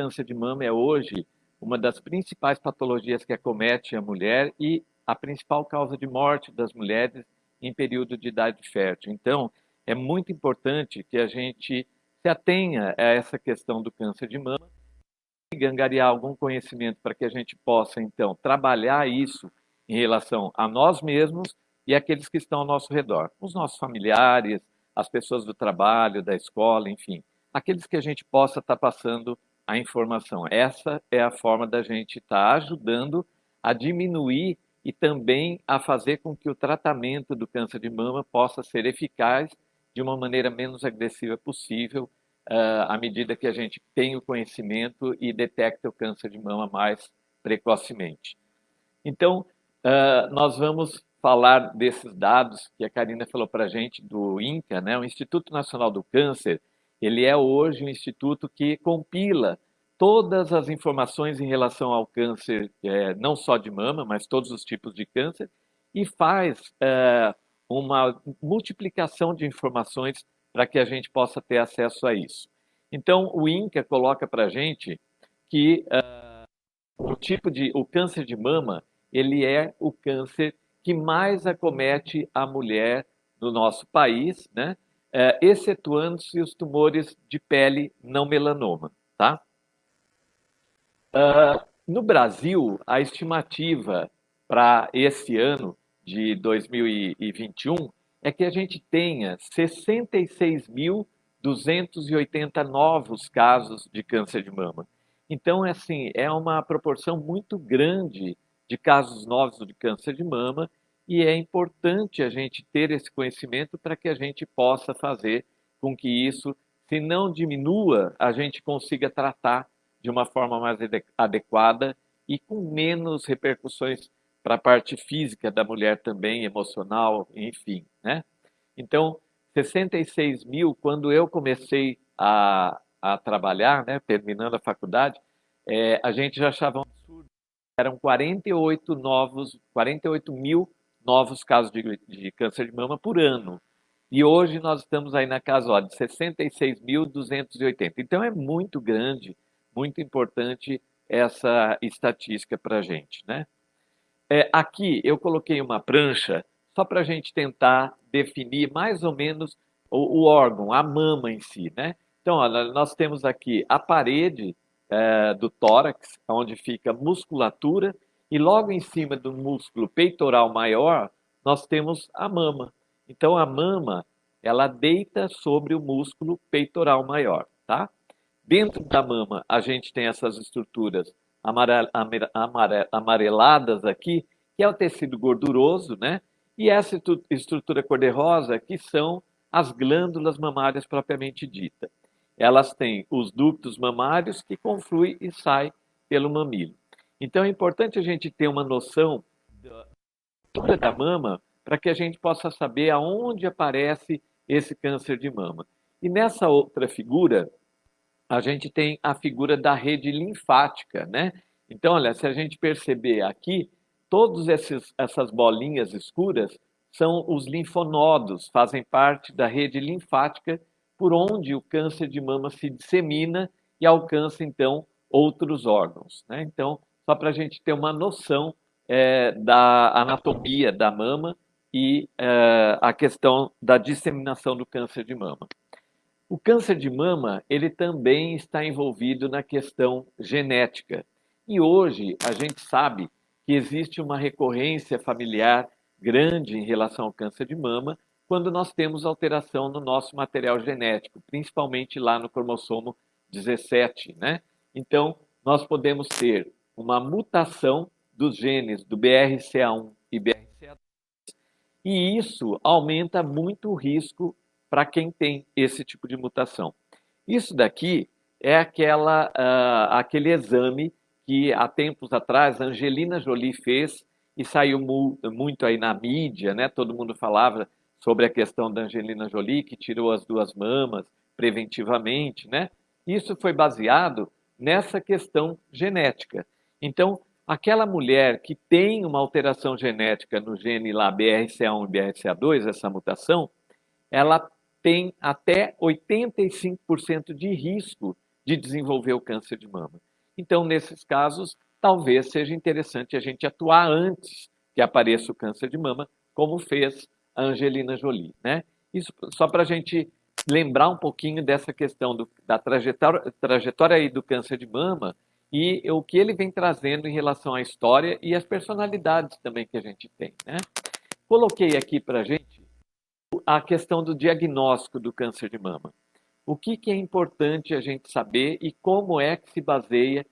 câncer de mama é hoje uma das principais patologias que acomete a mulher e a principal causa de morte das mulheres em período de idade fértil. Então, é muito importante que a gente se atenha a essa questão do câncer de mama e angariar algum conhecimento para que a gente possa, então, trabalhar isso em relação a nós mesmos e aqueles que estão ao nosso redor, os nossos familiares, as pessoas do trabalho, da escola, enfim, aqueles que a gente possa estar passando a informação. Essa é a forma da gente estar ajudando a diminuir e também a fazer com que o tratamento do câncer de mama possa ser eficaz de uma maneira menos agressiva possível, à medida que a gente tem o conhecimento e detecta o câncer de mama mais precocemente. Então, nós vamos falar desses dados que a Karina falou para a gente do INCA, né? O Instituto Nacional do Câncer. Ele é hoje um instituto que compila todas as informações em relação ao câncer, não só de mama, mas todos os tipos de câncer, e faz uma multiplicação de informações para que a gente possa ter acesso a isso. Então, o INCA coloca para a gente que o câncer de mama, ele é o câncer que mais acomete a mulher no nosso país, né? Excetuando-se os tumores de pele não melanoma, tá? No Brasil, a estimativa para esse ano de 2021 é que a gente tenha 66.280 novos casos de câncer de mama. Então, assim, é uma proporção muito grande de casos novos de câncer de mama e é importante a gente ter esse conhecimento para que a gente possa fazer com que isso, se não diminua, a gente consiga tratar de uma forma mais adequada e com menos repercussões para a parte física da mulher também, emocional, enfim, né? Então, 66 mil, quando eu comecei a trabalhar, né, terminando a faculdade, a gente já achava um absurdo. Eram 48 mil novos casos de câncer de mama por ano. E hoje nós estamos aí na casa ó, de 66.280. Então é muito grande, muito importante essa estatística para a gente, né? Aqui eu coloquei uma prancha só para a gente tentar definir mais ou menos o órgão, a mama em si, né? Então, olha, nós temos aqui a parede do tórax, onde fica a musculatura, e logo em cima do músculo peitoral maior, nós temos a mama. Então, a mama, ela deita sobre o músculo peitoral maior, tá? Dentro da mama, a gente tem essas estruturas amareladas aqui, que é o tecido gorduroso, né? E essa estrutura cor-de-rosa, que são as glândulas mamárias propriamente dita. Elas têm os ductos mamários que confluem e saem pelo mamilo. Então é importante a gente ter uma noção da estrutura da mama para que a gente possa saber aonde aparece esse câncer de mama. E nessa outra figura, a gente tem a figura da rede linfática, né? Então, olha, se a gente perceber aqui, todas essas bolinhas escuras são os linfonodos, fazem parte da rede linfática por onde o câncer de mama se dissemina e alcança, então, outros órgãos, né? Então, só para a gente ter uma noção da anatomia da mama e a questão da disseminação do câncer de mama. O câncer de mama, ele também está envolvido na questão genética. E hoje a gente sabe que existe uma recorrência familiar grande em relação ao câncer de mama quando nós temos alteração no nosso material genético, principalmente lá no cromossomo 17, né? Então, nós podemos ter uma mutação dos genes do BRCA1 e BRCA2, e isso aumenta muito o risco para quem tem esse tipo de mutação. Isso daqui é aquele exame que há tempos atrás a Angelina Jolie fez e saiu muito aí na mídia, né? Todo mundo falava sobre a questão da Angelina Jolie, que tirou as duas mamas preventivamente, né? Isso foi baseado nessa questão genética. Então, aquela mulher que tem uma alteração genética no gene lá BRCA1 e BRCA2, essa mutação, ela tem até 85% de risco de desenvolver o câncer de mama. Então, nesses casos, talvez seja interessante a gente atuar antes que apareça o câncer de mama, como fez a Angelina Jolie, né? Isso só para a gente lembrar um pouquinho dessa questão da trajetória aí do câncer de mama e o que ele vem trazendo em relação à história e às personalidades também que a gente tem, né? Coloquei aqui para a gente a questão do diagnóstico do câncer de mama. O que é importante a gente saber e como é que se baseia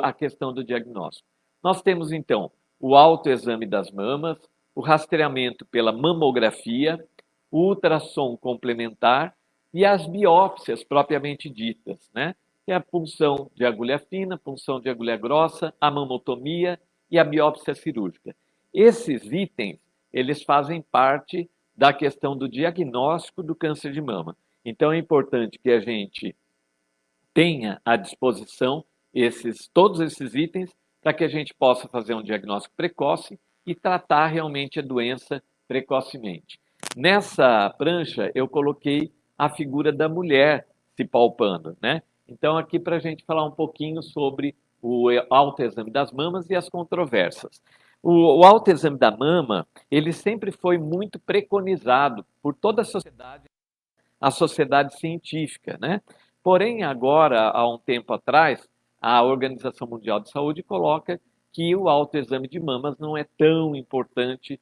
a questão do diagnóstico? Nós temos, então, o autoexame das mamas, o rastreamento pela mamografia, o ultrassom complementar e as biópsias propriamente ditas, né? Que é a punção de agulha fina, punção de agulha grossa, a mamotomia e a biópsia cirúrgica. Esses itens, eles fazem parte da questão do diagnóstico do câncer de mama. Então é importante que a gente tenha à disposição todos esses itens para que a gente possa fazer um diagnóstico precoce e tratar realmente a doença precocemente. Nessa prancha eu coloquei a figura da mulher se palpando, né? Então aqui para a gente falar um pouquinho sobre o autoexame das mamas e as controvérsias. O autoexame da mama, ele sempre foi muito preconizado por toda a sociedade científica, né? Porém, agora, há um tempo atrás, a Organização Mundial de Saúde coloca que o autoexame de mamas não é tão importante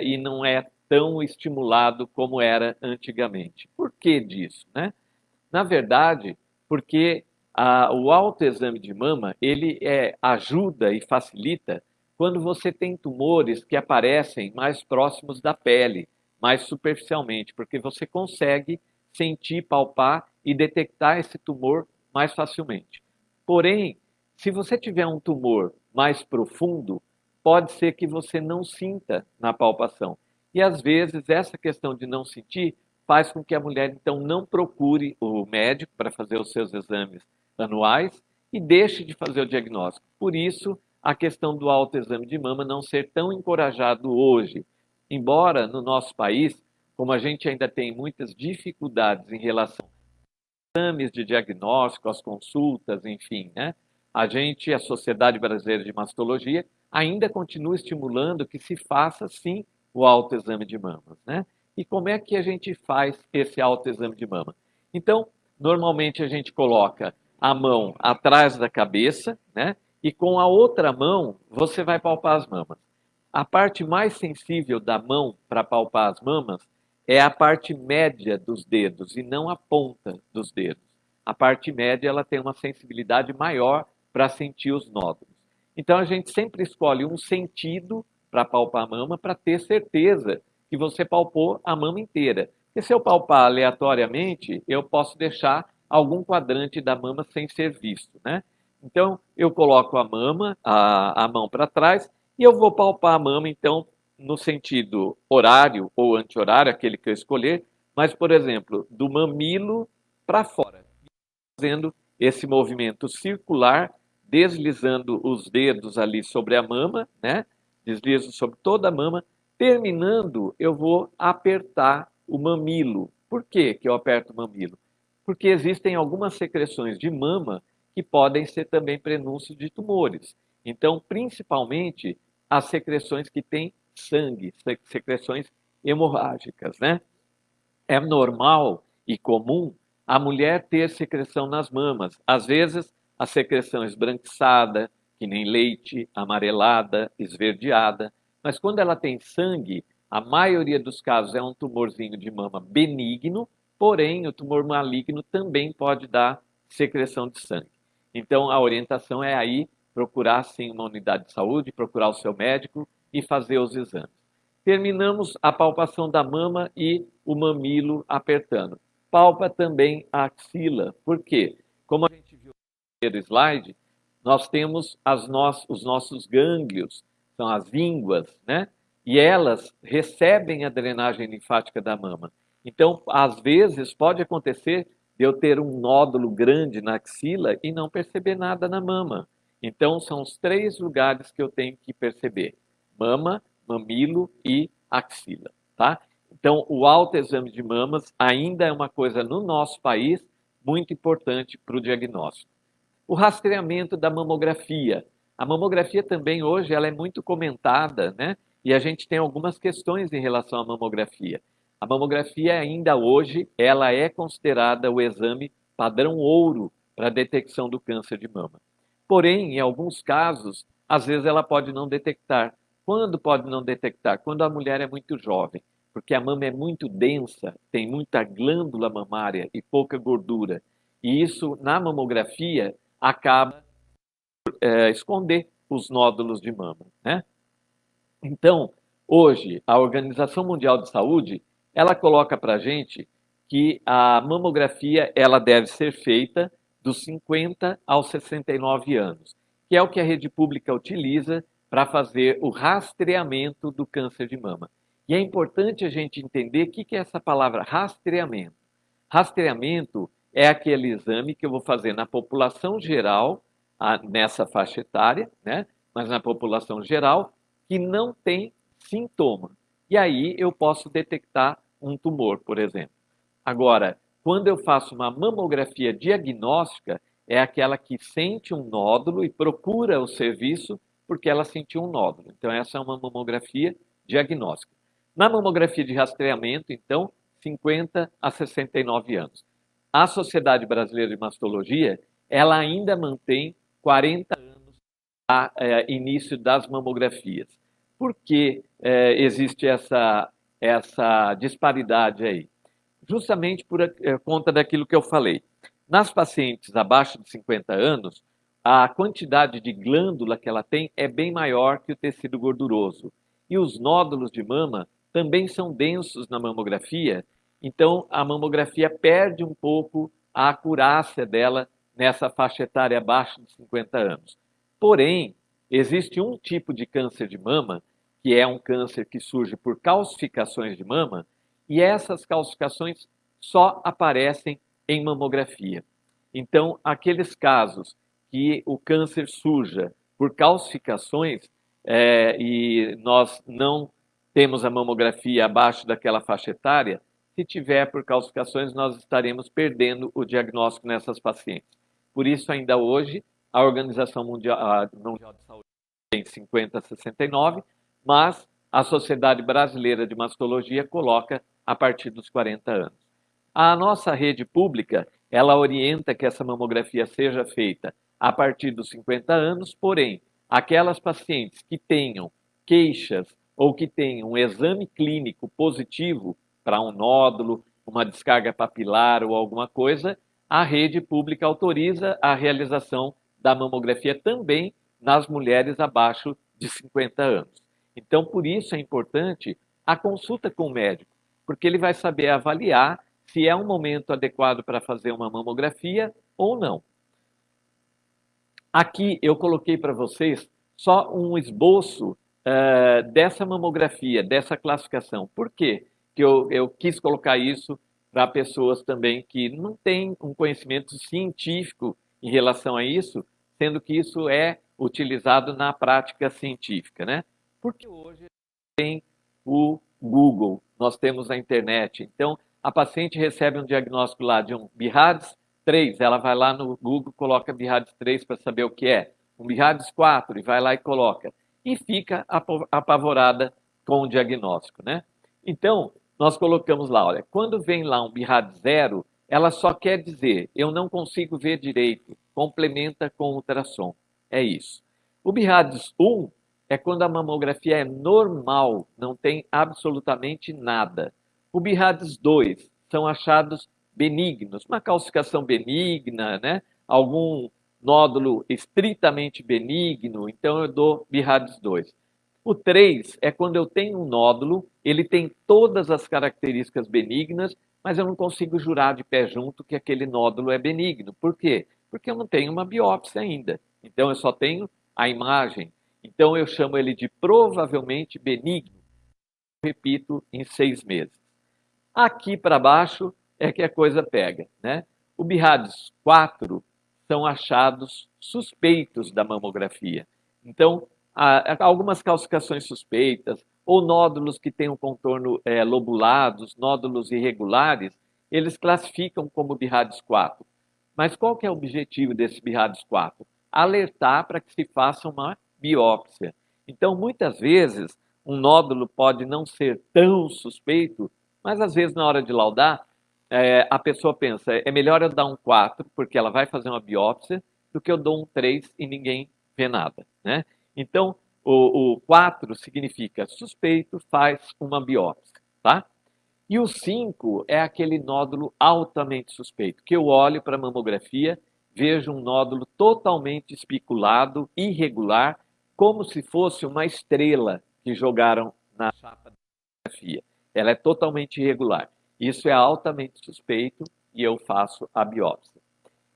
e não é tão estimulado como era antigamente. Por que disso, né? Na verdade, porque o autoexame de mama ele ajuda e facilita quando você tem tumores que aparecem mais próximos da pele, mais superficialmente, porque você consegue sentir, palpar e detectar esse tumor mais facilmente. Porém, se você tiver um tumor mais profundo, pode ser que você não sinta na palpação. E às vezes essa questão de não sentir faz com que a mulher então não procure o médico para fazer os seus exames anuais e deixe de fazer o diagnóstico. Por isso, a questão do autoexame de mama não ser tão encorajado hoje. Embora no nosso país, como a gente ainda tem muitas dificuldades em relação aos exames de diagnóstico, às consultas, enfim, né? A Sociedade Brasileira de Mastologia, ainda continua estimulando que se faça sim o autoexame de mamas, né? E como é que a gente faz esse autoexame de mama? Então, normalmente a gente coloca a mão atrás da cabeça, né? E com a outra mão você vai palpar as mamas. A parte mais sensível da mão para palpar as mamas é a parte média dos dedos e não a ponta dos dedos. A parte média ela tem uma sensibilidade maior para sentir os nódulos. Então a gente sempre escolhe um sentido para palpar a mama para ter certeza que você palpou a mama inteira. Porque se eu palpar aleatoriamente, eu posso deixar algum quadrante da mama sem ser visto, né? Então eu coloco a mão para trás e eu vou palpar a mama, então, no sentido horário ou anti-horário, aquele que eu escolher, mas, por exemplo, do mamilo para fora, fazendo esse movimento circular, deslizando os dedos ali sobre a mama, né? Deslizo sobre toda a mama. Terminando, eu vou apertar o mamilo. Por que eu aperto o mamilo? Porque existem algumas secreções de mama que podem ser também prenúncio de tumores. Então, principalmente as secreções que têm sangue, secreções hemorrágicas, né? É normal e comum a mulher ter secreção nas mamas. Às vezes, a secreção esbranquiçada, que nem leite, amarelada, esverdeada. Mas quando ela tem sangue, a maioria dos casos é um tumorzinho de mama benigno, porém o tumor maligno também pode dar secreção de sangue. Então, a orientação é aí procurar sim uma unidade de saúde, procurar o seu médico e fazer os exames. Terminamos a palpação da mama e o mamilo apertando. Palpa também a axila. Por quê? Como a gente viu no primeiro slide, nós temos os nossos gânglios, são as ínguas, né? E elas recebem a drenagem linfática da mama. Então, às vezes, pode acontecer de eu ter um nódulo grande na axila e não perceber nada na mama. Então, são os 3 lugares que eu tenho que perceber: mama, mamilo e axila, tá? Então, o autoexame de mamas ainda é uma coisa no nosso país muito importante para o diagnóstico. O rastreamento da mamografia. A mamografia também hoje ela é muito comentada, né? E a gente tem algumas questões em relação à mamografia. A mamografia ainda hoje ela é considerada o exame padrão ouro para a detecção do câncer de mama. Porém, em alguns casos, às vezes ela pode não detectar. Quando pode não detectar? Quando a mulher é muito jovem, porque a mama é muito densa, tem muita glândula mamária e pouca gordura. E isso, na mamografia, acaba esconder os nódulos de mama, né? Então, hoje, a Organização Mundial de Saúde, ela coloca para a gente que a mamografia ela deve ser feita dos 50 aos 69 anos, que é o que a rede pública utiliza para fazer o rastreamento do câncer de mama. E é importante a gente entender o que é essa palavra rastreamento. Rastreamento é aquele exame que eu vou fazer na população geral, nessa faixa etária, né? Mas na população geral, que não tem sintoma. E aí eu posso detectar um tumor, por exemplo. Agora, quando eu faço uma mamografia diagnóstica, é aquela que sente um nódulo e procura o serviço porque ela sentiu um nódulo. Então, essa é uma mamografia diagnóstica. Na mamografia de rastreamento, então, 50 a 69 anos. A Sociedade Brasileira de Mastologia, ela ainda mantém 40 anos a início das mamografias. Por que existe essa disparidade aí? Justamente por conta daquilo que eu falei. Nas pacientes abaixo de 50 anos, a quantidade de glândula que ela tem é bem maior que o tecido gorduroso. E os nódulos de mama também são densos na mamografia, então a mamografia perde um pouco a acurácia dela nessa faixa etária abaixo de 50 anos. Porém, existe um tipo de câncer de mama, que é um câncer que surge por calcificações de mama, e essas calcificações só aparecem em mamografia. Então, aqueles casos que o câncer surja por calcificações e nós não temos a mamografia abaixo daquela faixa etária, se tiver por calcificações, nós estaremos perdendo o diagnóstico nessas pacientes. Por isso, ainda hoje, a Organização Mundial de Saúde tem 50 a 69, mas a Sociedade Brasileira de Mastologia coloca a partir dos 40 anos. A nossa rede pública, ela orienta que essa mamografia seja feita a partir dos 50 anos, porém, aquelas pacientes que tenham queixas ou que tenham um exame clínico positivo para um nódulo, uma descarga papilar ou alguma coisa, a rede pública autoriza a realização da mamografia também nas mulheres abaixo de 50 anos. Então, por isso é importante a consulta com o médico, porque ele vai saber avaliar se é um momento adequado para fazer uma mamografia ou não. Aqui eu coloquei para vocês só um esboço dessa mamografia, dessa classificação. Por quê? Que eu quis colocar isso para pessoas também que não têm um conhecimento científico em relação a isso, sendo que isso é utilizado na prática científica, né? Porque hoje tem o Google, nós temos a internet. Então, a paciente recebe um diagnóstico lá de um BIRADS 3, ela vai lá no Google, coloca BIRADS 3 para saber o que é. Um BIRADS 4 e vai lá e coloca. E fica apavorada com o diagnóstico, né? Então, nós colocamos lá, olha, quando vem lá um BIRADS 0, ela só quer dizer, eu não consigo ver direito, complementa com ultrassom. É isso. O BIRADS 1 é quando a mamografia é normal, não tem absolutamente nada. O BIRADS 2 são achados benignos, uma calcificação benigna, né? Algum nódulo estritamente benigno, então eu dou BIRADS 2. O 3 é quando eu tenho um nódulo, ele tem todas as características benignas, mas eu não consigo jurar de pé junto que aquele nódulo é benigno. Por quê? Porque eu não tenho uma biópsia ainda. Então eu só tenho a imagem. Então eu chamo ele de provavelmente benigno. Repito, em 6 meses. Aqui para baixo é que a coisa pega, né? O BIRADS 4 são achados suspeitos da mamografia. Então, há algumas calcificações suspeitas ou nódulos que têm um contorno lobulados, nódulos irregulares, eles classificam como BIRADS 4. Mas qual que é o objetivo desse BIRADS 4? Alertar para que se faça uma biópsia. Então, muitas vezes, um nódulo pode não ser tão suspeito, mas às vezes na hora de laudar, a pessoa pensa, é melhor eu dar um 4, porque ela vai fazer uma biópsia, do que eu dou um 3 e ninguém vê nada, né? Então, o 4 significa suspeito, faz uma biópsia, tá? E o 5 é aquele nódulo altamente suspeito, que eu olho para a mamografia, vejo um nódulo totalmente especulado, irregular, como se fosse uma estrela que jogaram na chapa da mamografia. Ela é totalmente irregular. Isso é altamente suspeito e eu faço a biópsia.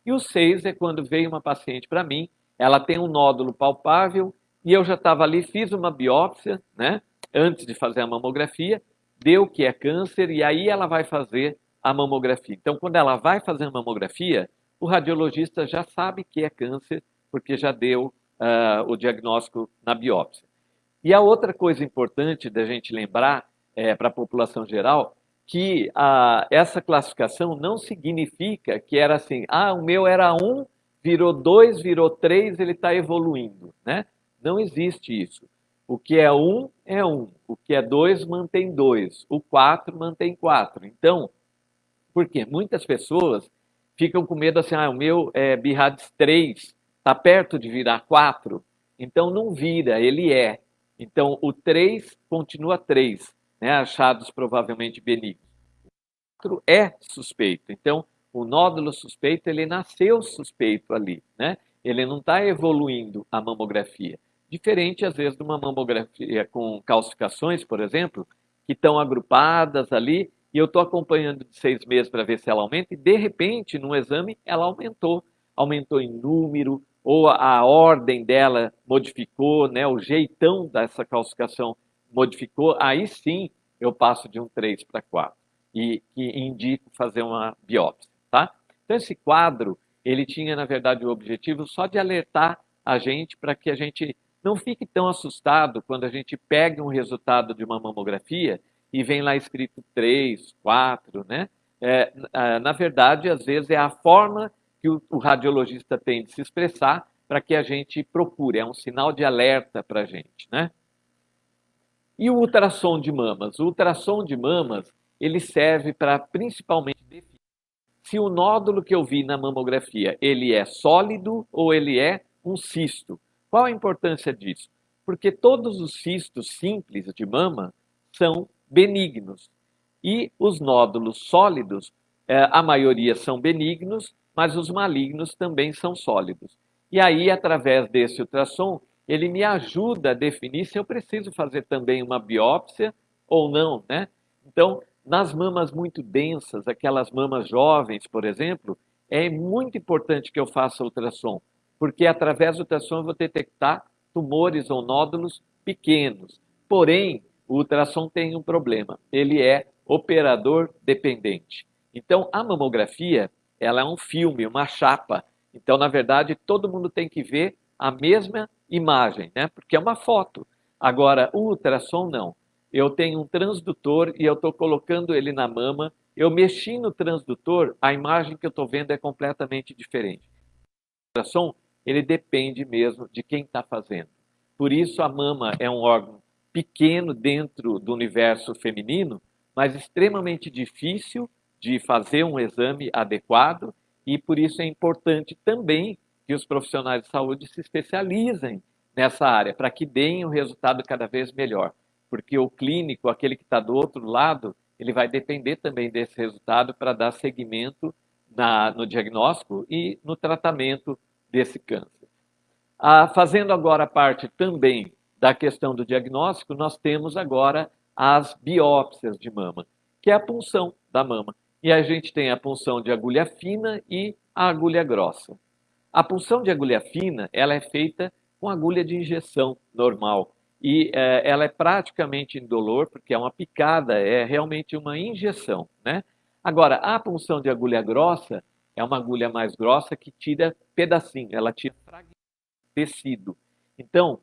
E o 6 é quando veio uma paciente para mim, ela tem um nódulo palpável e eu já estava ali, fiz uma biópsia, né, antes de fazer a mamografia, deu que é câncer e aí ela vai fazer a mamografia. Então, quando ela vai fazer a mamografia, o radiologista já sabe que é câncer, porque já deu o diagnóstico na biópsia. E a outra coisa importante da gente lembrar para a população geral, que essa classificação não significa que era assim, o meu era 1, virou 2, virou 3, ele está evoluindo, né? Não existe isso. O que é 1 é 1, o que é 2 mantém 2, o 4 mantém 4. Então, por quê? Muitas pessoas ficam com medo assim, o meu é BIRADS 3, está perto de virar 4, então não vira, ele é. Então, o 3 continua 3, né? Achados provavelmente benignos. O 4 é suspeito. Então, o nódulo suspeito, ele nasceu suspeito ali, né? Ele não está evoluindo a mamografia. Diferente, às vezes, de uma mamografia com calcificações, por exemplo, que estão agrupadas ali, e eu estou acompanhando de 6 meses para ver se ela aumenta, e de repente, no exame, ela aumentou. Aumentou em número, ou a ordem dela modificou, né? O jeitão dessa calcificação modificou, aí sim eu passo de um 3 para 4 e indico fazer uma biópsia, tá? Então esse quadro, ele tinha na verdade o objetivo só de alertar a gente para que a gente não fique tão assustado quando a gente pega um resultado de uma mamografia e vem lá escrito 3, 4, né? Na verdade, às vezes é a forma que o radiologista tem de se expressar para que a gente procure, é um sinal de alerta para a gente, né? E o ultrassom de mamas? O ultrassom de mamas, ele serve para principalmente definir se o nódulo que eu vi na mamografia, ele é sólido ou ele é um cisto. Qual a importância disso? Porque todos os cistos simples de mama são benignos. E os nódulos sólidos, a maioria são benignos, mas os malignos também são sólidos. E aí, através desse ultrassom, ele me ajuda a definir se eu preciso fazer também uma biópsia ou não, né? Então, nas mamas muito densas, aquelas mamas jovens, por exemplo, é muito importante que eu faça ultrassom, porque através do ultrassom eu vou detectar tumores ou nódulos pequenos. Porém, o ultrassom tem um problema, ele é operador dependente. Então, a mamografia, ela é um filme, uma chapa. Então, na verdade, todo mundo tem que ver a mesma imagem, né? Porque é uma foto. Agora, o ultrassom não. Eu tenho um transdutor e eu estou colocando ele na mama. Eu mexi no transdutor, a imagem que eu estou vendo é completamente diferente. O ultrassom, ele depende mesmo de quem está fazendo. Por isso, a mama é um órgão pequeno dentro do universo feminino, mas extremamente difícil de fazer um exame adequado, e por isso é importante também que os profissionais de saúde se especializem nessa área, para que deem um resultado cada vez melhor. Porque o clínico, aquele que está do outro lado, ele vai depender também desse resultado para dar seguimento no diagnóstico e no tratamento desse câncer. Fazendo agora parte também da questão do diagnóstico, nós temos agora as biópsias de mama, que é a punção da mama. E a gente tem a punção de agulha fina e a agulha grossa. A punção de agulha fina, ela é feita com agulha de injeção normal. E ela é praticamente indolor, porque é uma picada, é realmente uma injeção, né? Agora, a punção de agulha grossa é uma agulha mais grossa que tira pedacinho, ela tira tecido. Então,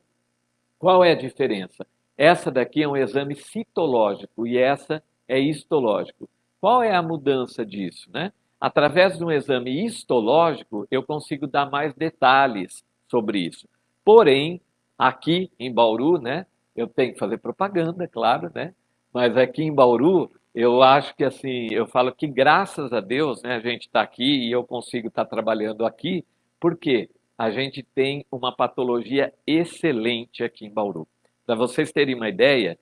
qual é a diferença? Essa daqui é um exame citológico e essa é histológico. Qual é a mudança disso, né? Através de um exame histológico, eu consigo dar mais detalhes sobre isso. Porém, aqui em Bauru, né, eu tenho que fazer propaganda, claro, né? Mas aqui em Bauru, eu acho que assim, eu falo que graças a Deus, né, a gente está aqui e eu consigo estar trabalhando aqui, porque a gente tem uma patologia excelente aqui em Bauru. Para vocês terem uma ideia,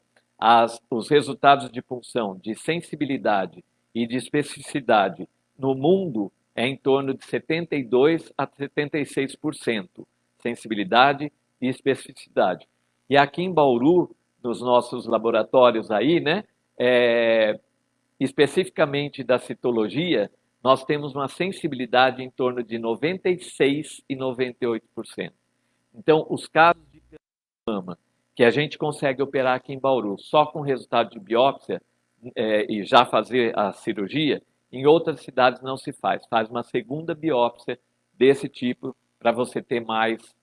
os resultados de punção de sensibilidade e de especificidade no mundo é em torno de 72 a 76% sensibilidade e especificidade. E aqui em Bauru, nos nossos laboratórios aí, né, especificamente da citologia, nós temos uma sensibilidade em torno de 96 e 98%. Então, os casos de mama que a gente consegue operar aqui em Bauru só com resultado de biópsia e já fazer a cirurgia, em outras cidades não se faz. Faz uma segunda biópsia desse tipo para você ter mais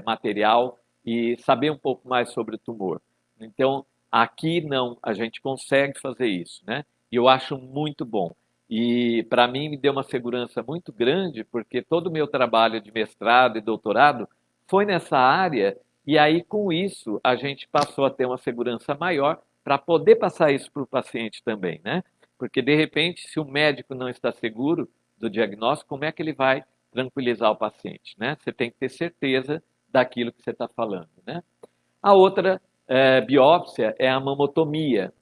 material e saber um pouco mais sobre o tumor. Então, aqui não, a gente consegue fazer isso, né? E eu acho muito bom. E para mim me deu uma segurança muito grande, porque todo o meu trabalho de mestrado e doutorado foi nessa área, e aí com isso a gente passou a ter uma segurança maior para poder passar isso para o paciente também, né? Porque de repente, se o médico não está seguro do diagnóstico, como é que ele vai tranquilizar o paciente, né? Você tem que ter certeza daquilo que você está falando, né? A outra biópsia é a mamotomia.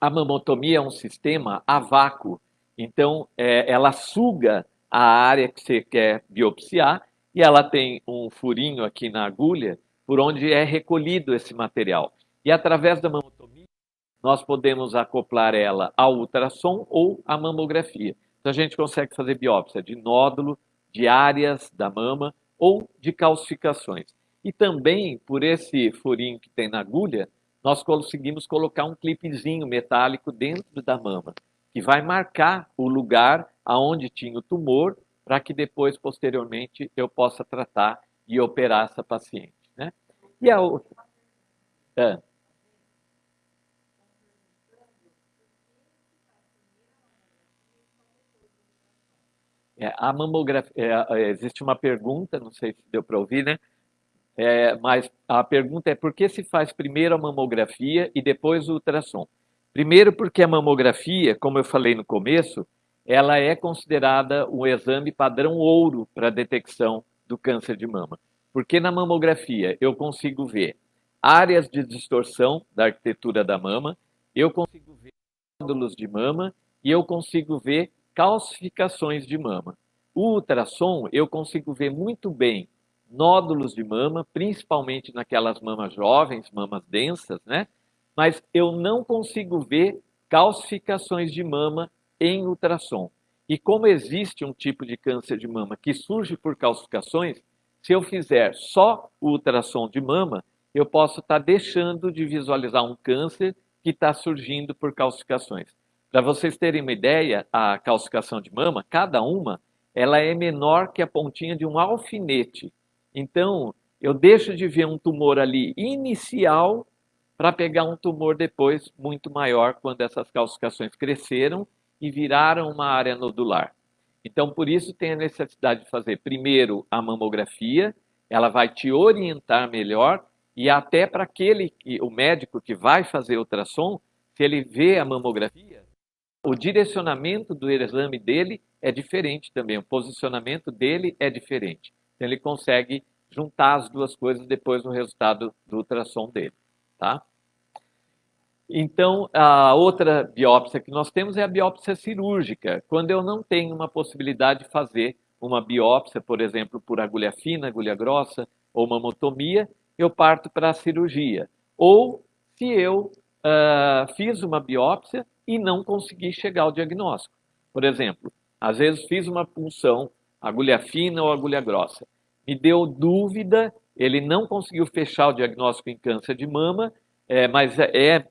A mamotomia é um sistema a vácuo, então ela suga a área que você quer biopsiar e ela tem um furinho aqui na agulha por onde é recolhido esse material. E através da mamotomia, nós podemos acoplar ela ao ultrassom ou à mamografia. Então a gente consegue fazer biópsia de nódulo, de áreas da mama ou de calcificações. E também, por esse furinho que tem na agulha, nós conseguimos colocar um clipezinho metálico dentro da mama, que vai marcar o lugar aonde tinha o tumor, para que depois, posteriormente, eu possa tratar e operar essa paciente, né? E a outra... É. A mamografia, existe uma pergunta, não sei se deu para ouvir, né? Mas a pergunta é por que se faz primeiro a mamografia e depois o ultrassom? Primeiro porque a mamografia, como eu falei no começo, ela é considerada um exame padrão ouro para a detecção do câncer de mama. Porque na mamografia eu consigo ver áreas de distorção da arquitetura da mama, eu consigo ver nódulos de mama e eu consigo ver calcificações de mama. O ultrassom eu consigo ver muito bem nódulos de mama, principalmente naquelas mamas jovens, mamas densas, né? Mas eu não consigo ver calcificações de mama em ultrassom. E como existe um tipo de câncer de mama que surge por calcificações, se eu fizer só o ultrassom de mama, eu posso estar deixando de visualizar um câncer que está surgindo por calcificações. Para vocês terem uma ideia, a calcificação de mama, cada uma, ela é menor que a pontinha de um alfinete. Então, eu deixo de ver um tumor ali inicial para pegar um tumor depois muito maior quando essas calcificações cresceram e viraram uma área nodular. Então, por isso tem a necessidade de fazer primeiro a mamografia, ela vai te orientar melhor e até para aquele, o médico que vai fazer ultrassom, se ele vê a mamografia, o direcionamento do exame dele é diferente também, o posicionamento dele é diferente. Então, ele consegue juntar as duas coisas depois no resultado do ultrassom dele, tá? Então, a outra biópsia que nós temos é a biópsia cirúrgica, quando eu não tenho uma possibilidade de fazer uma biópsia, por exemplo, por agulha fina, agulha grossa ou mamotomia, eu parto para a cirurgia. Ou se eu fiz uma biópsia e não consegui chegar ao diagnóstico. Por exemplo, às vezes fiz uma punção, agulha fina ou agulha grossa. Me deu dúvida, ele não conseguiu fechar o diagnóstico em câncer de mama, mas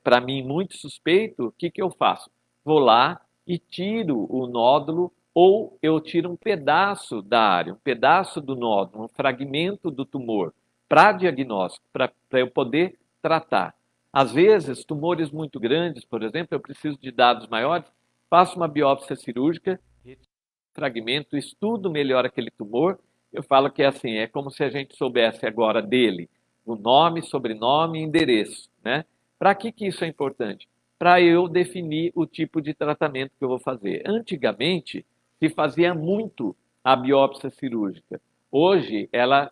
para mim muito suspeito, o que eu faço? Vou lá e tiro o nódulo ou eu tiro um pedaço da área, um pedaço do nódulo, um fragmento do tumor para diagnóstico, para eu poder tratar. Às vezes, tumores muito grandes, por exemplo, eu preciso de dados maiores, faço uma biópsia cirúrgica, fragmento, estudo melhor aquele tumor. Eu falo que é assim, é como se a gente soubesse agora dele o nome, sobrenome e endereço, né? Para que isso é importante? Para eu definir o tipo de tratamento que eu vou fazer. Antigamente, se fazia muito a biópsia cirúrgica. Hoje, ela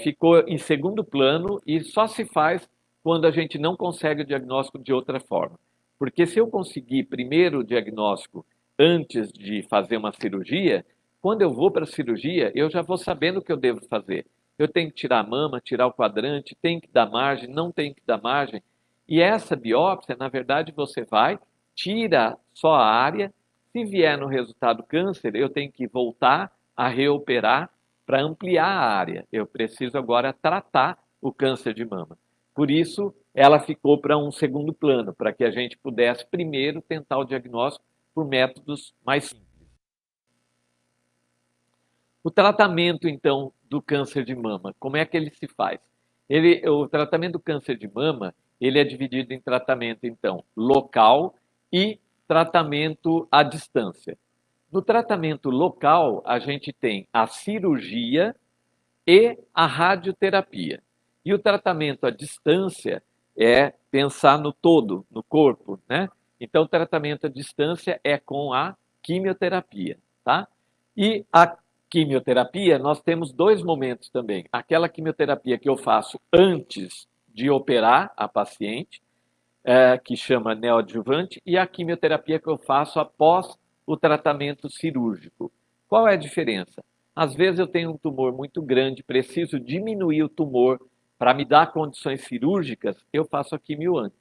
ficou em segundo plano e só se faz quando a gente não consegue o diagnóstico de outra forma. Porque se eu conseguir primeiro o diagnóstico antes de fazer uma cirurgia, quando eu vou para a cirurgia, eu já vou sabendo o que eu devo fazer. Eu tenho que tirar a mama, tirar o quadrante, tem que dar margem, não tem que dar margem. E essa biópsia, na verdade, você vai, tira só a área. Se vier no resultado câncer, eu tenho que voltar a reoperar para ampliar a área. Eu preciso agora tratar o câncer de mama. Por isso, ela ficou para um segundo plano, para que a gente pudesse primeiro tentar o diagnóstico por métodos mais simples. O tratamento, então, do câncer de mama, como é que ele se faz? O tratamento do câncer de mama, ele é dividido em tratamento, então, local e tratamento à distância. No tratamento local, a gente tem a cirurgia e a radioterapia. E o tratamento à distância é pensar no todo, no corpo, né? Então, o tratamento à distância é com a quimioterapia, tá? E a quimioterapia, nós temos dois momentos também. Aquela quimioterapia que eu faço antes de operar a paciente, que chama neoadjuvante, e a quimioterapia que eu faço após o tratamento cirúrgico. Qual é a diferença? Às vezes eu tenho um tumor muito grande, preciso diminuir o tumor para me dar condições cirúrgicas, eu faço a quimio antes.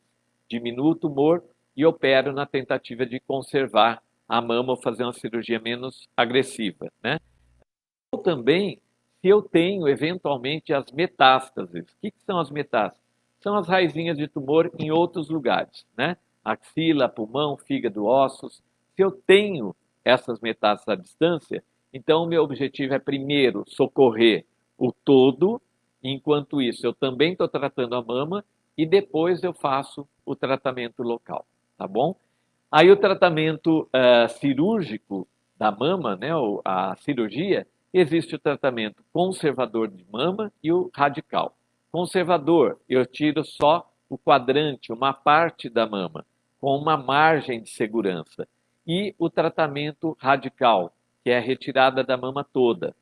Diminuo o tumor e opero na tentativa de conservar a mama ou fazer uma cirurgia menos agressiva, né? Ou também, se eu tenho eventualmente as metástases. O que são as metástases? São as raizinhas de tumor em outros lugares, né? Axila, pulmão, fígado, ossos. Se eu tenho essas metástases à distância, então o meu objetivo é primeiro socorrer o todo, enquanto isso eu também estou tratando a mama e depois eu faço o tratamento local, tá bom? Aí o tratamento cirúrgico da mama, né, a cirurgia, existe o tratamento conservador de mama e o radical. Conservador, eu tiro só o quadrante, uma parte da mama, com uma margem de segurança. E o tratamento radical, que é a retirada da mama toda.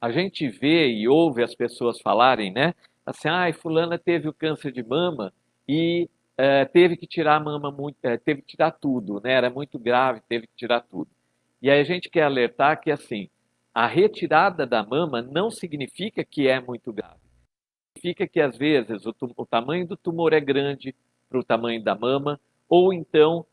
A gente vê e ouve as pessoas falarem, né? Assim, fulana teve o câncer de mama e teve que tirar a mama muito, teve que tirar tudo, né? Era muito grave, teve que tirar tudo. E aí a gente quer alertar que assim, a retirada da mama não significa que é muito grave. Significa que às vezes o tamanho do tumor é grande para o tamanho da mama, ou então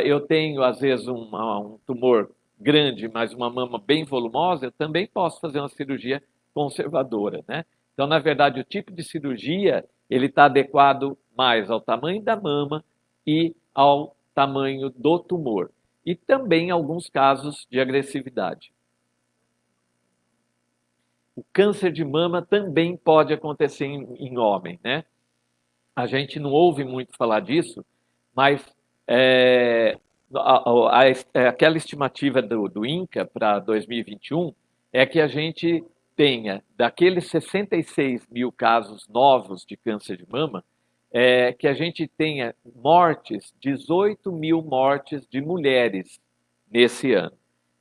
eu tenho às vezes um tumor grande, mas uma mama bem volumosa, eu também posso fazer uma cirurgia conservadora, né? Então, na verdade, o tipo de cirurgia ele está adequado mais ao tamanho da mama e ao tamanho do tumor. E também alguns casos de agressividade. O câncer de mama também pode acontecer em homem, né? A gente não ouve muito falar disso, mas aquela estimativa do INCA para 2021 é que a gente tenha, daqueles 66 mil casos novos de câncer de mama, que a gente tenha mortes, 18 mil mortes de mulheres nesse ano.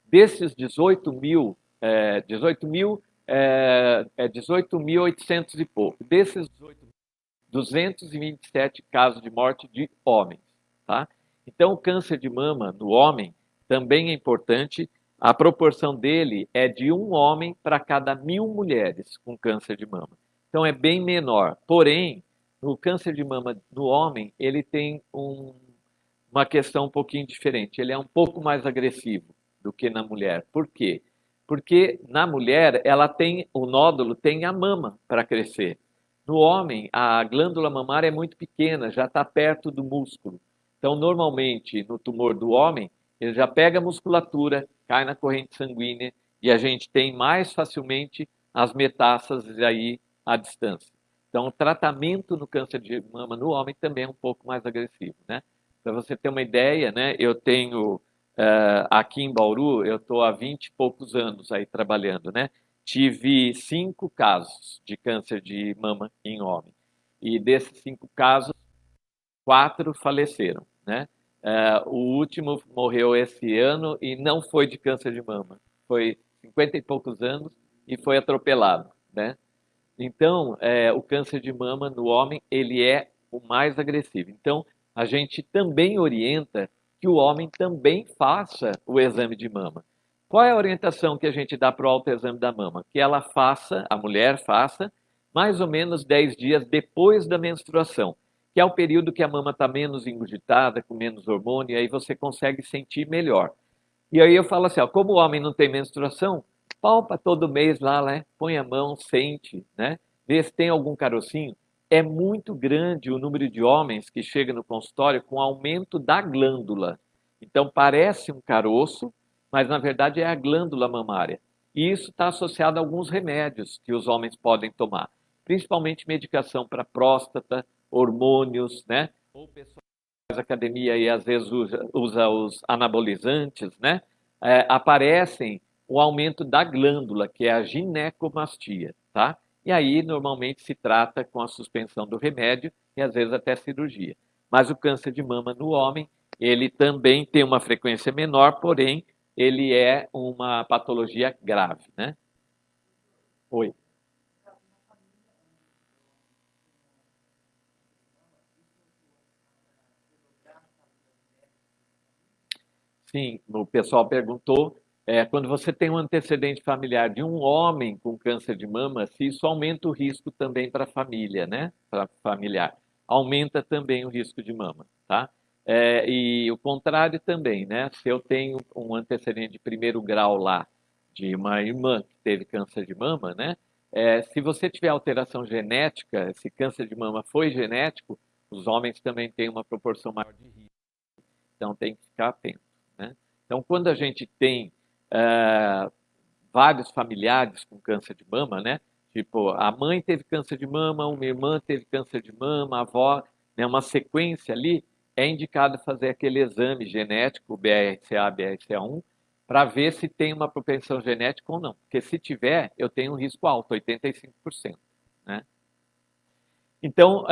Desses 18 mil, 18.800 e pouco. Desses 227 casos de morte de homens, tá? Então, o câncer de mama no homem também é importante. A proporção dele é de um homem para cada 1.000 mulheres com câncer de mama. Então, é bem menor. Porém, no câncer de mama no homem, ele tem uma questão um pouquinho diferente. Ele é um pouco mais agressivo do que na mulher. Por quê? Porque na mulher, ela tem o nódulo tem a mama para crescer. No homem, a glândula mamária é muito pequena, já está perto do músculo. Então, normalmente, no tumor do homem, ele já pega a musculatura, cai na corrente sanguínea e a gente tem mais facilmente as metástases aí à distância. Então, o tratamento no câncer de mama no homem também é um pouco mais agressivo, né? Para você ter uma ideia, né, eu tenho aqui em Bauru, eu estou há 20 e poucos anos aí trabalhando, né? Tive 5 casos de câncer de mama em homem. E desses 5 casos, 4 faleceram, né? O último morreu esse ano e não foi de câncer de mama. Foi 50 e poucos anos e foi atropelado, né? Então, o câncer de mama no homem, ele é o mais agressivo. Então, a gente também orienta que o homem também faça o exame de mama. Qual é a orientação que a gente dá para o autoexame da mama? Que ela faça, a mulher faça, mais ou menos 10 dias depois da menstruação, que é o período que a mama está menos engurgitada, com menos hormônio, e aí você consegue sentir melhor. E aí eu falo assim, ó, como o homem não tem menstruação, palpa todo mês lá, né? Põe a mão, sente, né? Vê se tem algum carocinho. É muito grande o número de homens que chegam no consultório com aumento da glândula. Então parece um caroço, mas na verdade é a glândula mamária. E isso está associado a alguns remédios que os homens podem tomar, principalmente medicação para próstata, hormônios, né? Ou pessoas que faz academia e às vezes usa os anabolizantes, né? Aparecem o aumento da glândula, que é a ginecomastia, tá? E aí, normalmente, se trata com a suspensão do remédio e às vezes até cirurgia. Mas o câncer de mama no homem, ele também tem uma frequência menor, porém, ele é uma patologia grave, né? Oi. Sim, o pessoal perguntou, quando você tem um antecedente familiar de um homem com câncer de mama, se isso aumenta o risco também para a família, né? Para familiar. Aumenta também o risco de mama, tá? E o contrário também, né? Se eu tenho um antecedente de primeiro grau lá, de uma irmã que teve câncer de mama, né? Se você tiver alteração genética, se câncer de mama foi genético, os homens também têm uma proporção maior de risco. Então tem que ficar atento, né? Então, quando a gente tem eh, vários familiares com câncer de mama, né? Tipo, a mãe teve câncer de mama, uma irmã teve câncer de mama, a avó, né? Uma sequência ali, é indicado fazer aquele exame genético, BRCA, BRCA1, para ver se tem uma propensão genética ou não. Porque se tiver, eu tenho um risco alto, 85%, né? Então,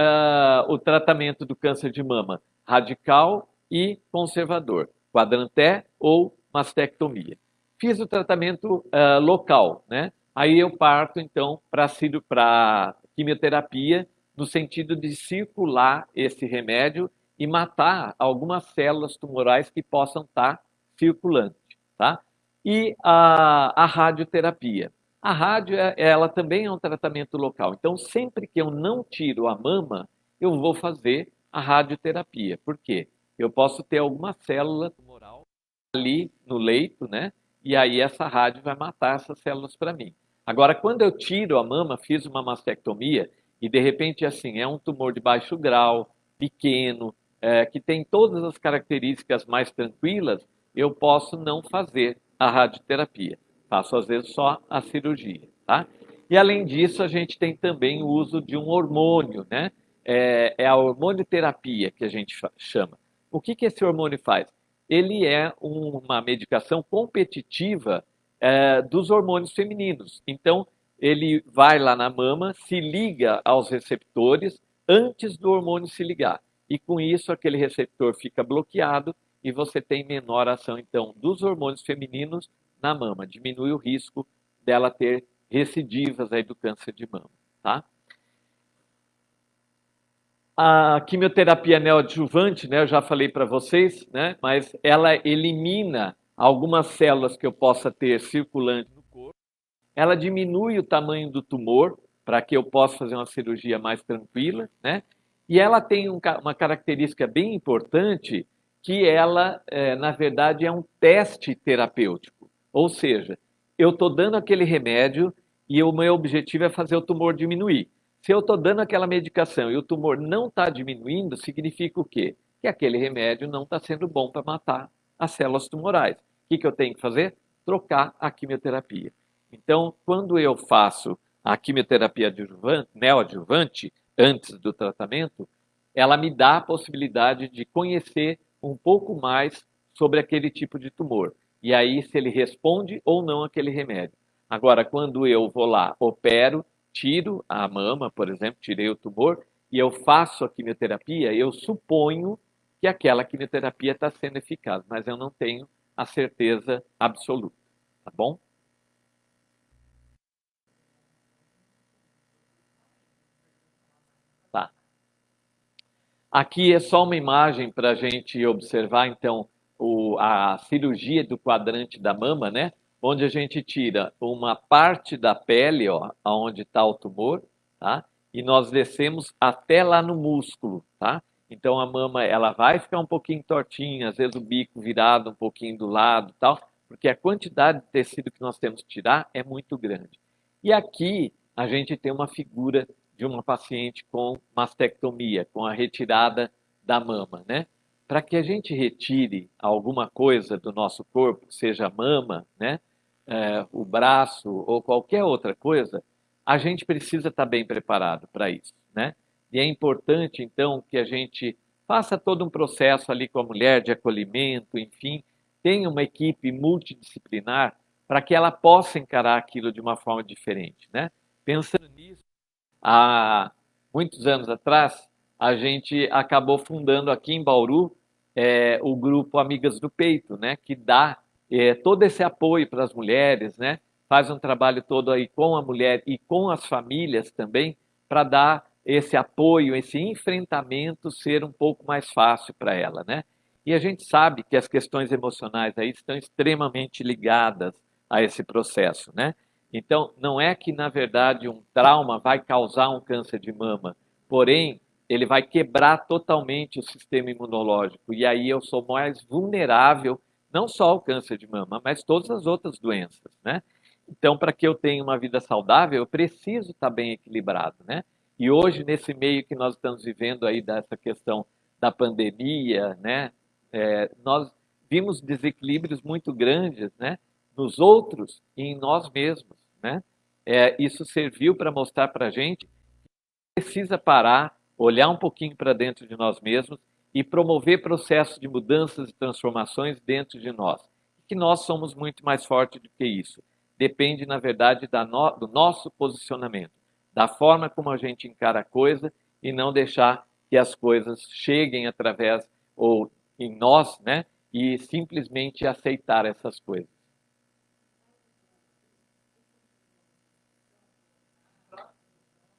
o tratamento do câncer de mama, radical e conservador, quadranté ou mastectomia. Fiz o tratamento local, né? Aí eu parto, então, para quimioterapia, no sentido de circular esse remédio e matar algumas células tumorais que possam estar circulando, tá? E a radioterapia. A rádio, ela também é um tratamento local. Então, sempre que eu não tiro a mama, eu vou fazer a radioterapia. Por quê? Eu posso ter alguma célula tumoral ali no leito, né? E aí essa rádio vai matar essas células para mim. Agora, quando eu tiro a mama, fiz uma mastectomia e de repente assim é um tumor de baixo grau, pequeno, que tem todas as características mais tranquilas, eu posso não fazer a radioterapia. Faço às vezes só a cirurgia, tá? E além disso, a gente tem também o uso de um hormônio, né? É a hormonioterapia que a gente chama. O que esse hormônio faz? Ele é uma medicação competitiva dos hormônios femininos. Então, ele vai lá na mama, se liga aos receptores antes do hormônio se ligar. E com isso, aquele receptor fica bloqueado e você tem menor ação, então, dos hormônios femininos na mama. Diminui o risco dela ter recidivas aí do câncer de mama, tá? A quimioterapia neoadjuvante, né, eu já falei para vocês, né, mas ela elimina algumas células que eu possa ter circulante no corpo, ela diminui o tamanho do tumor para que eu possa fazer uma cirurgia mais tranquila, né? E ela tem uma característica bem importante que ela, na verdade, é um teste terapêutico. Ou seja, eu estou dando aquele remédio e o meu objetivo é fazer o tumor diminuir. Se eu estou dando aquela medicação e o tumor não está diminuindo, significa o quê? Que aquele remédio não está sendo bom para matar as células tumorais. O que eu tenho que fazer? Trocar a quimioterapia. Então, quando eu faço a quimioterapia neoadjuvante, antes do tratamento, ela me dá a possibilidade de conhecer um pouco mais sobre aquele tipo de tumor. E aí, se ele responde ou não aquele remédio. Agora, quando eu vou lá, opero, tiro a mama, por exemplo, tirei o tumor, e eu faço a quimioterapia, eu suponho que aquela quimioterapia está sendo eficaz, mas eu não tenho a certeza absoluta, tá bom? Tá. Aqui é só uma imagem para a gente observar, então, a cirurgia do quadrante da mama, né? Onde a gente tira uma parte da pele, ó, onde está o tumor, tá? E nós descemos até lá no músculo, tá? Então a mama ela vai ficar um pouquinho tortinha, às vezes o bico virado um pouquinho do lado, tal, porque a quantidade de tecido que nós temos que tirar é muito grande. E aqui a gente tem uma figura de uma paciente com mastectomia, com a retirada da mama, né? Para que a gente retire alguma coisa do nosso corpo, seja a mama, né, o braço ou qualquer outra coisa, a gente precisa estar bem preparado para isso, né? E é importante, então, que a gente faça todo um processo ali com a mulher de acolhimento, enfim, tenha uma equipe multidisciplinar para que ela possa encarar aquilo de uma forma diferente, né? Pensando nisso, há muitos anos atrás, a gente acabou fundando aqui em Bauru o grupo Amigas do Peito, né, que dá todo esse apoio para as mulheres, né, faz um trabalho todo aí com a mulher e com as famílias também, para dar esse apoio, esse enfrentamento ser um pouco mais fácil para ela, né? E a gente sabe que as questões emocionais aí estão extremamente ligadas a esse processo, né? Então, não é que, na verdade, um trauma vai causar um câncer de mama, porém, ele vai quebrar totalmente o sistema imunológico. E aí eu sou mais vulnerável, não só ao câncer de mama, mas todas as outras doenças, né? Então, para que eu tenha uma vida saudável, eu preciso estar bem equilibrado, né? E hoje, nesse meio que nós estamos vivendo aí dessa questão da pandemia, né? Nós vimos desequilíbrios muito grandes, né? Nos outros e em nós mesmos, né? Isso serviu para mostrar para a gente que precisa parar, olhar um pouquinho para dentro de nós mesmos e promover processos de mudanças e transformações dentro de nós. Que nós somos muito mais fortes do que isso. Depende, na verdade, do nosso posicionamento, da forma como a gente encara a coisa e não deixar que as coisas cheguem através ou em nós, né? E simplesmente aceitar essas coisas.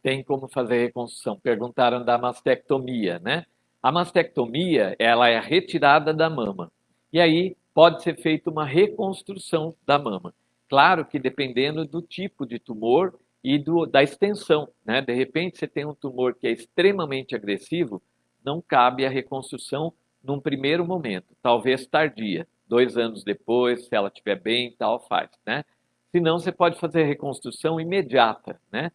Tem como fazer reconstrução. Perguntaram da mastectomia, né? A mastectomia, ela é a retirada da mama. E aí pode ser feita uma reconstrução da mama. Claro que dependendo do tipo de tumor e da extensão, né? De repente você tem um tumor que é extremamente agressivo, não cabe a reconstrução num primeiro momento, talvez tardia. 2 anos depois, se ela estiver bem, tal, faz, né? Senão você pode fazer a reconstrução imediata, né?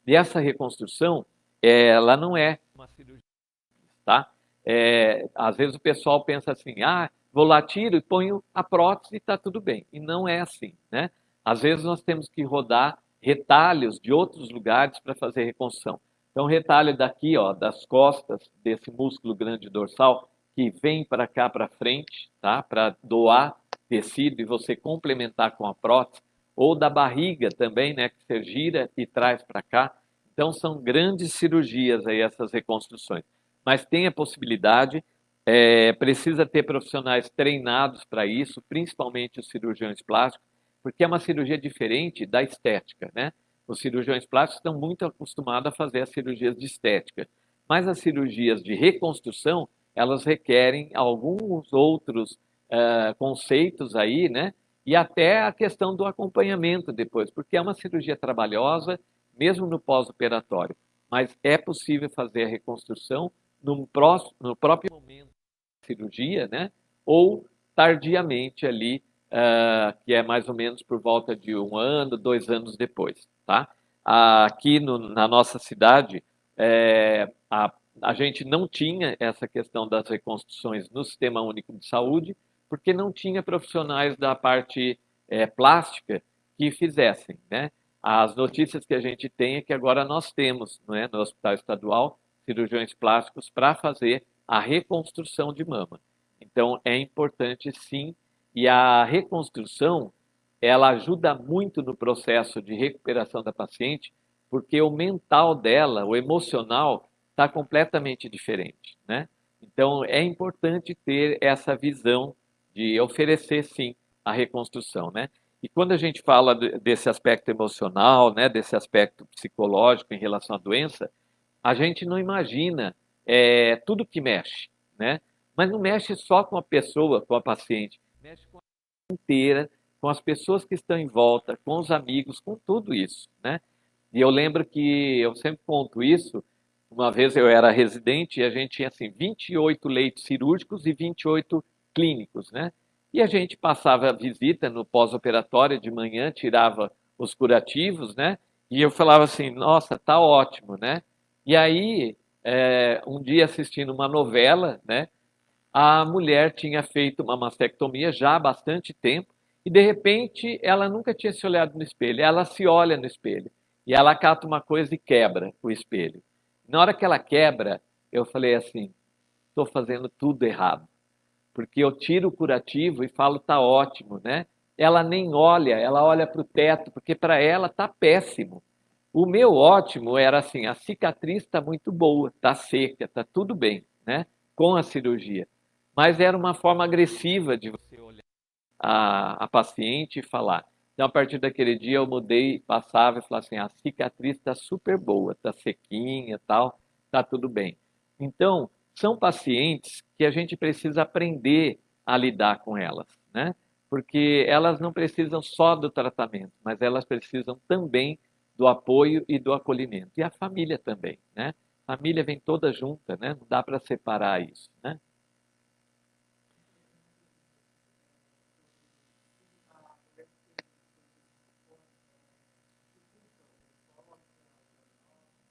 E essa reconstrução, ela não é uma cirurgia, tá? Às vezes o pessoal pensa assim, ah, vou lá, tiro e ponho a prótese e está tudo bem. E não é assim, né? Às vezes nós temos que rodar retalhos de outros lugares para fazer reconstrução. Então, retalho daqui, ó, das costas, desse músculo grande dorsal, que vem para cá para frente, tá? Para doar tecido e você complementar com a prótese, ou da barriga também, né? Que você gira e traz para cá. Então, são grandes cirurgias aí essas reconstruções. Mas tem a possibilidade, precisa ter profissionais treinados para isso, principalmente os cirurgiões plásticos, porque é uma cirurgia diferente da estética, né? Os cirurgiões plásticos estão muito acostumados a fazer as cirurgias de estética, mas as cirurgias de reconstrução, elas requerem alguns outros conceitos aí, né? E até a questão do acompanhamento depois, porque é uma cirurgia trabalhosa, mesmo no pós-operatório, mas é possível fazer a reconstrução no próprio momento da cirurgia, né? Ou tardiamente ali, que é mais ou menos por volta de 1 ano, 2 anos depois, tá? Aqui na nossa cidade, a gente não tinha essa questão das reconstruções no Sistema Único de Saúde, porque não tinha profissionais da parte plástica que fizessem, né? As notícias que a gente tem é que agora nós temos, né, no Hospital Estadual, cirurgiões plásticos para fazer a reconstrução de mama. Então, é importante sim, e a reconstrução, ela ajuda muito no processo de recuperação da paciente, porque o mental dela, o emocional, está completamente diferente, né? Então, é importante ter essa visão de oferecer, sim, a reconstrução, né? E quando a gente fala desse aspecto emocional, né, desse aspecto psicológico em relação à doença, a gente não imagina tudo que mexe, né? Mas não mexe só com a pessoa, com a paciente, mexe com a inteira, com as pessoas que estão em volta, com os amigos, com tudo isso, né? E eu lembro que eu sempre conto isso. Uma vez eu era residente e a gente tinha assim 28 leitos cirúrgicos e 28 clínicos, né? E a gente passava a visita no pós-operatório de manhã, tirava os curativos, né? E eu falava assim, nossa, tá ótimo, né? E aí, um dia assistindo uma novela, né? A mulher tinha feito uma mastectomia já há bastante tempo e de repente ela nunca tinha se olhado no espelho. Ela se olha no espelho e ela cata uma coisa e quebra o espelho. Na hora que ela quebra, eu falei assim: estou fazendo tudo errado, porque eu tiro o curativo e falo tá ótimo, né? Ela nem olha, ela olha para o teto, porque para ela tá péssimo. O meu ótimo era assim: a cicatriz está muito boa, está seca, está tudo bem, né? Com a cirurgia. Mas era uma forma agressiva de você olhar a paciente e falar. Então, a partir daquele dia, eu mudei, passava e falava assim: a cicatriz está super boa, está sequinha, tal, está tudo bem. Então, são pacientes que a gente precisa aprender a lidar com elas, né? Porque elas não precisam só do tratamento, mas elas precisam também do apoio e do acolhimento. E a família também, né? A família vem toda junta, né? Não dá para separar isso, né?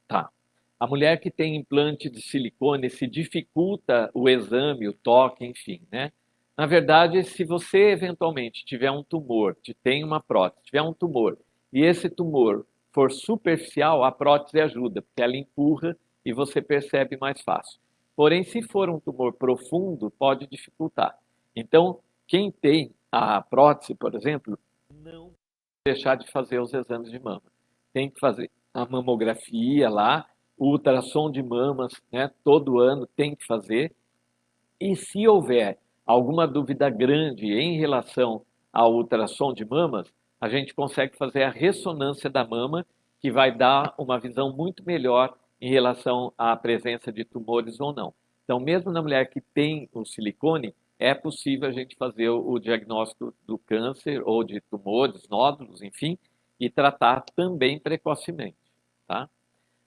Tá. A mulher que tem implante de silicone se dificulta o exame, o toque, enfim, né? Na verdade, se você eventualmente tiver um tumor, tem uma prótese, tiver um tumor, e esse tumor for superficial, a prótese ajuda, porque ela empurra e você percebe mais fácil. Porém, se for um tumor profundo, pode dificultar. Então, quem tem a prótese, por exemplo, não deixar de fazer os exames de mama. Tem que fazer a mamografia lá, o ultrassom de mamas, né? Todo ano tem que fazer. E se houver alguma dúvida grande em relação ao ultrassom de mamas, a gente consegue fazer a ressonância da mama, que vai dar uma visão muito melhor em relação à presença de tumores ou não. Então, mesmo na mulher que tem o silicone, é possível a gente fazer o diagnóstico do câncer ou de tumores, nódulos, enfim, e tratar também precocemente, tá?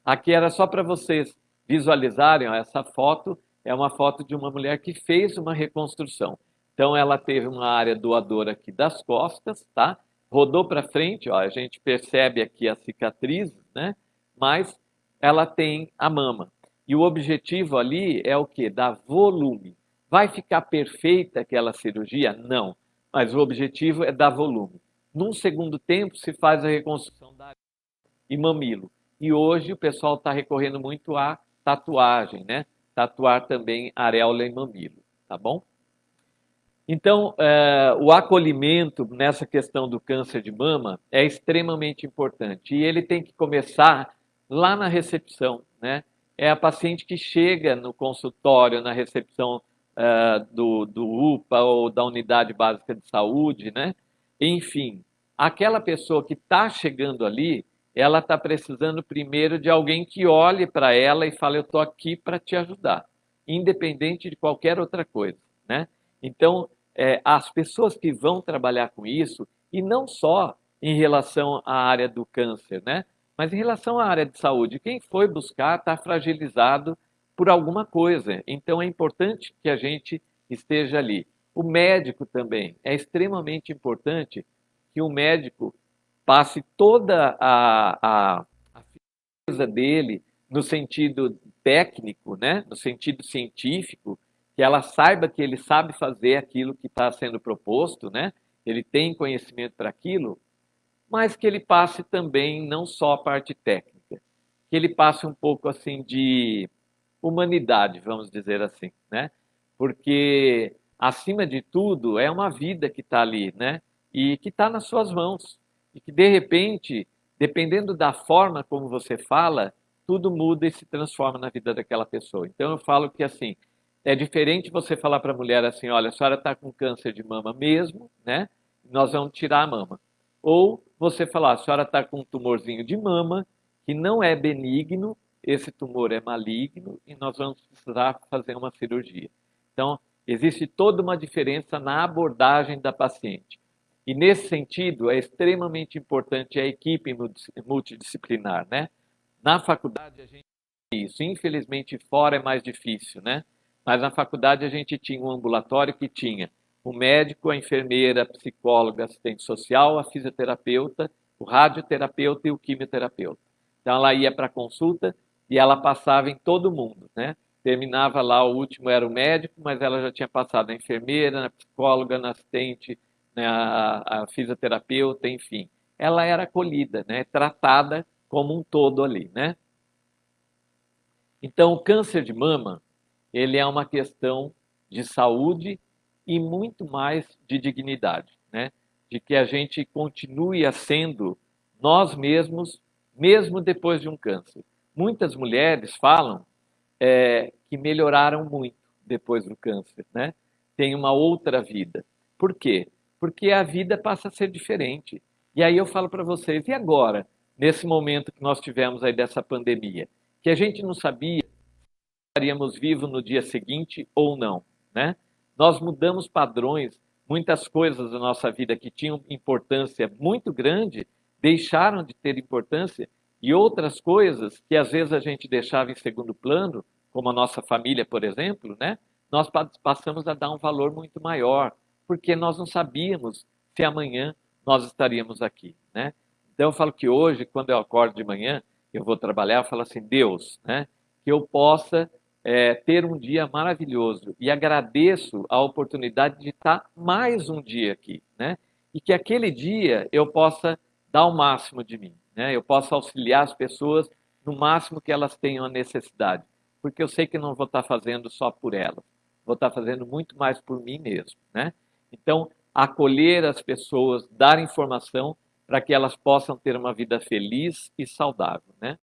Aqui era só para vocês visualizarem, ó, essa foto é uma foto de uma mulher que fez uma reconstrução. Então ela teve uma área doadora aqui das costas, tá? Rodou para frente, ó, a gente percebe aqui a cicatriz, né? Mas ela tem a mama. E o objetivo ali é o que? Dar volume. Vai ficar perfeita aquela cirurgia? Não. Mas o objetivo é dar volume. Num segundo tempo, se faz a reconstrução da e mamilo. E hoje o pessoal está recorrendo muito à tatuagem, né? Tatuar também areola e mamilo, tá bom? Então, o acolhimento nessa questão do câncer de mama é extremamente importante. E ele tem que começar lá na recepção, né? É a paciente que chega no consultório, na recepção do UPA ou da unidade básica de saúde, né? Enfim, aquela pessoa que está chegando ali, ela está precisando primeiro de alguém que olhe para ela e fale: eu estou aqui para te ajudar, independente de qualquer outra coisa, né? Então, as pessoas que vão trabalhar com isso, e não só em relação à área do câncer, né? Mas em relação à área de saúde, quem foi buscar está fragilizado por alguma coisa. Então é importante que a gente esteja ali. O médico também é extremamente importante que o médico passe toda a firmeza dele no sentido técnico, né? No sentido científico, que ela saiba que ele sabe fazer aquilo que está sendo proposto, né? Ele tem conhecimento para aquilo, mas que ele passe também não só a parte técnica, que ele passe um pouco assim de humanidade, vamos dizer assim, né? Porque acima de tudo, é uma vida que está ali, né? E que está nas suas mãos. E que, de repente, dependendo da forma como você fala, tudo muda e se transforma na vida daquela pessoa. Então, eu falo que, assim, é diferente você falar para a mulher assim, olha, a senhora está com câncer de mama mesmo, né? Nós vamos tirar a mama. Ou você falar, a senhora está com um tumorzinho de mama, que não é benigno, esse tumor é maligno e nós vamos precisar fazer uma cirurgia. Então, existe toda uma diferença na abordagem da paciente. E nesse sentido, é extremamente importante a equipe multidisciplinar, né? Na faculdade a gente tem isso, infelizmente fora é mais difícil, né? Mas na faculdade a gente tinha um ambulatório que tinha o médico, a enfermeira, a psicóloga, assistente social, a fisioterapeuta, o radioterapeuta e o quimioterapeuta. Então ela ia para a consulta e ela passava em todo mundo, né? Terminava lá, o último era o médico, mas ela já tinha passado na enfermeira, na psicóloga, na assistente, né, a fisioterapeuta, enfim. Ela era acolhida, né? Tratada como um todo ali, né? Então, o câncer de mama, ele é uma questão de saúde e muito mais de dignidade, né? De que a gente continue sendo nós mesmos, mesmo depois de um câncer. Muitas mulheres falam que melhoraram muito depois do câncer, né? Tem uma outra vida. Por quê? Porque a vida passa a ser diferente. E aí eu falo para vocês, e agora, nesse momento que nós tivemos aí dessa pandemia, que a gente não sabia se estaríamos vivos no dia seguinte ou não, né? Nós mudamos padrões, muitas coisas da nossa vida que tinham importância muito grande deixaram de ter importância e outras coisas que às vezes a gente deixava em segundo plano, como a nossa família, por exemplo, né? Nós passamos a dar um valor muito maior, porque nós não sabíamos se amanhã nós estaríamos aqui, né? Então eu falo que hoje, quando eu acordo de manhã, eu vou trabalhar, eu falo assim, Deus, né? Que eu possa ter um dia maravilhoso e agradeço a oportunidade de estar mais um dia aqui, né? E que aquele dia eu possa dar o máximo de mim, né? Eu possa auxiliar as pessoas no máximo que elas tenham a necessidade, porque eu sei que não vou estar fazendo só por elas, vou estar fazendo muito mais por mim mesmo, né? Então, acolher as pessoas, dar informação para que elas possam ter uma vida feliz e saudável, né?